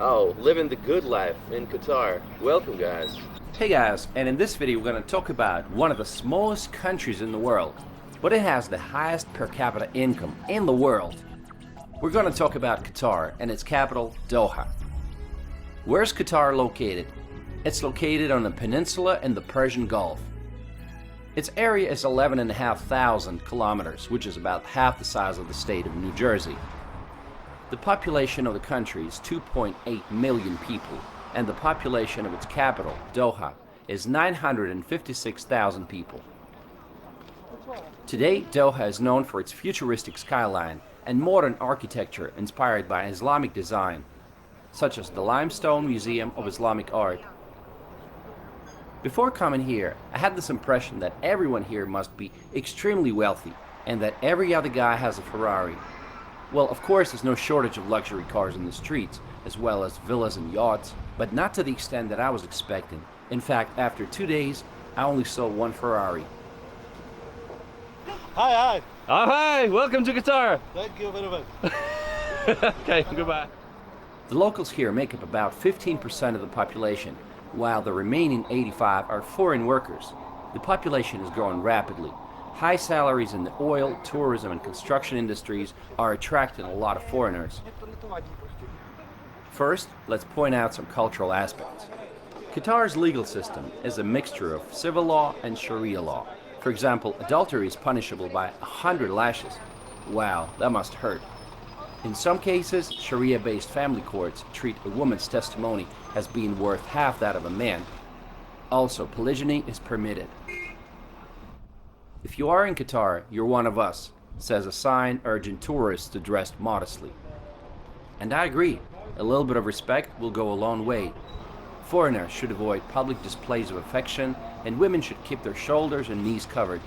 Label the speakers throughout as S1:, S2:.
S1: Oh, living the good life in Qatar. Welcome, guys.
S2: Hey guys, and in this video we're going to talk about one of the smallest countries in the world, but it has the highest per capita income in the world. We're going to talk about Qatar and its capital, Doha. Where's Qatar located? It's located on a peninsula in the Persian Gulf. Its area is 11,500 kilometers, which is about half the size of the state of New Jersey. The population of the country is 2.8 million people, and the population of its capital, Doha, is 956,000 people. Today, Doha is known for its futuristic skyline and modern architecture inspired by Islamic design, such as the Limestone Museum of Islamic Art. Before coming here, I had this impression that everyone here must be extremely wealthy and that every other guy has a Ferrari. Well, of course, there's no shortage of luxury cars in the streets, as well as villas and yachts, but not to the extent that I was expecting. In fact, after 2 days, I only saw one Ferrari.
S3: Hi.
S2: Oh, hi! Welcome to Qatar!
S3: Thank you very much.
S2: Okay, goodbye. The locals here make up about 15% of the population, while the remaining 85% are foreign workers. The population is growing rapidly. High salaries in the oil, tourism, and construction industries are attracting a lot of foreigners. First, let's point out some cultural aspects. Qatar's legal system is a mixture of civil law and Sharia law. For example, adultery is punishable by 100 lashes. Wow, that must hurt. In some cases, Sharia-based family courts treat a woman's testimony as being worth half that of a man. Also, polygyny is permitted. If you are in Qatar, you're one of us, says a sign urging tourists to dress modestly. And I agree, a little bit of respect will go a long way. Foreigners should avoid public displays of affection, and women should keep their shoulders and knees covered.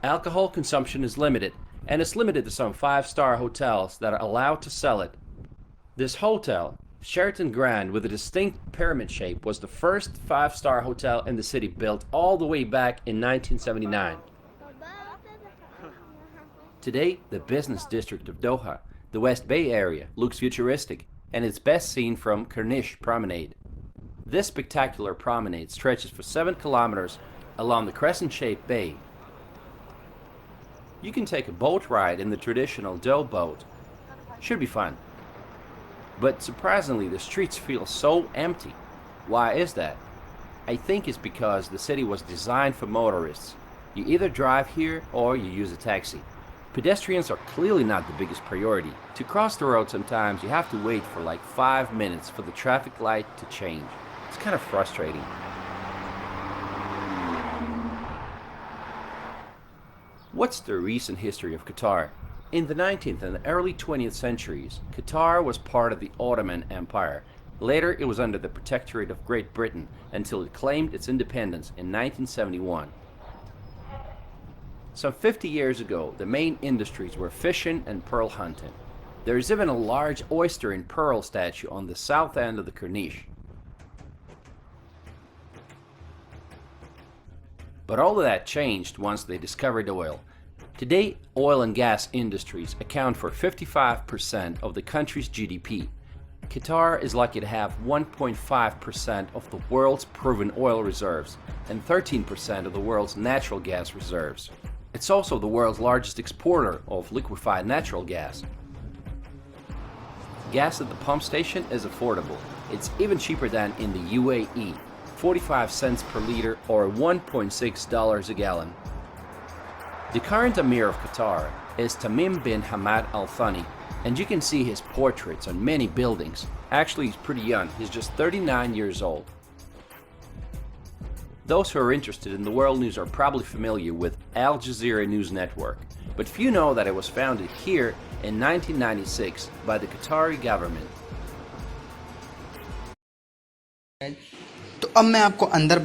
S2: Alcohol consumption is limited, and it's limited to some 5-star hotels that are allowed to sell it. This hotel, Sheraton Grand, with a distinct pyramid shape, was the first 5-star hotel in the city, built all the way back in 1979. Today, the business district of Doha, the West Bay area, looks futuristic, and it's best seen from Corniche Promenade. This spectacular promenade stretches for 7 kilometers along the crescent-shaped bay. You can take a boat ride in the traditional dough boat. Should be fun. But surprisingly, the streets feel so empty. Why is that? I think it's because the city was designed for motorists. You either drive here or you use a taxi. Pedestrians are clearly not the biggest priority. To cross the road sometimes you have to wait for like 5 minutes for the traffic light to change. It's kind of frustrating. What's the recent history of Qatar? In the 19th and early 20th centuries, Qatar was part of the Ottoman Empire. Later, it was under the protectorate of Great Britain until it claimed its independence in 1971. Some 50 years ago, the main industries were fishing and pearl hunting. There is even a large oyster and pearl statue on the south end of the Corniche. But all of that changed once they discovered oil. Today, oil and gas industries account for 55% of the country's GDP. Qatar is lucky to have 1.5% of the world's proven oil reserves and 13% of the world's natural gas reserves. It's also the world's largest exporter of liquefied natural gas. Gas at the pump station is affordable. It's even cheaper than in the UAE, 45 cents per liter or $1.6 a gallon. The current Emir of Qatar is Tamim bin Hamad Al Thani, and you can see his portraits on many buildings. Actually, he's pretty young, he's just 39 years old. Those who are interested in the world news are probably familiar with Al Jazeera News Network, but few know that it was founded here in 1996 by the Qatari government.
S4: तो अब मैं आपको अंदर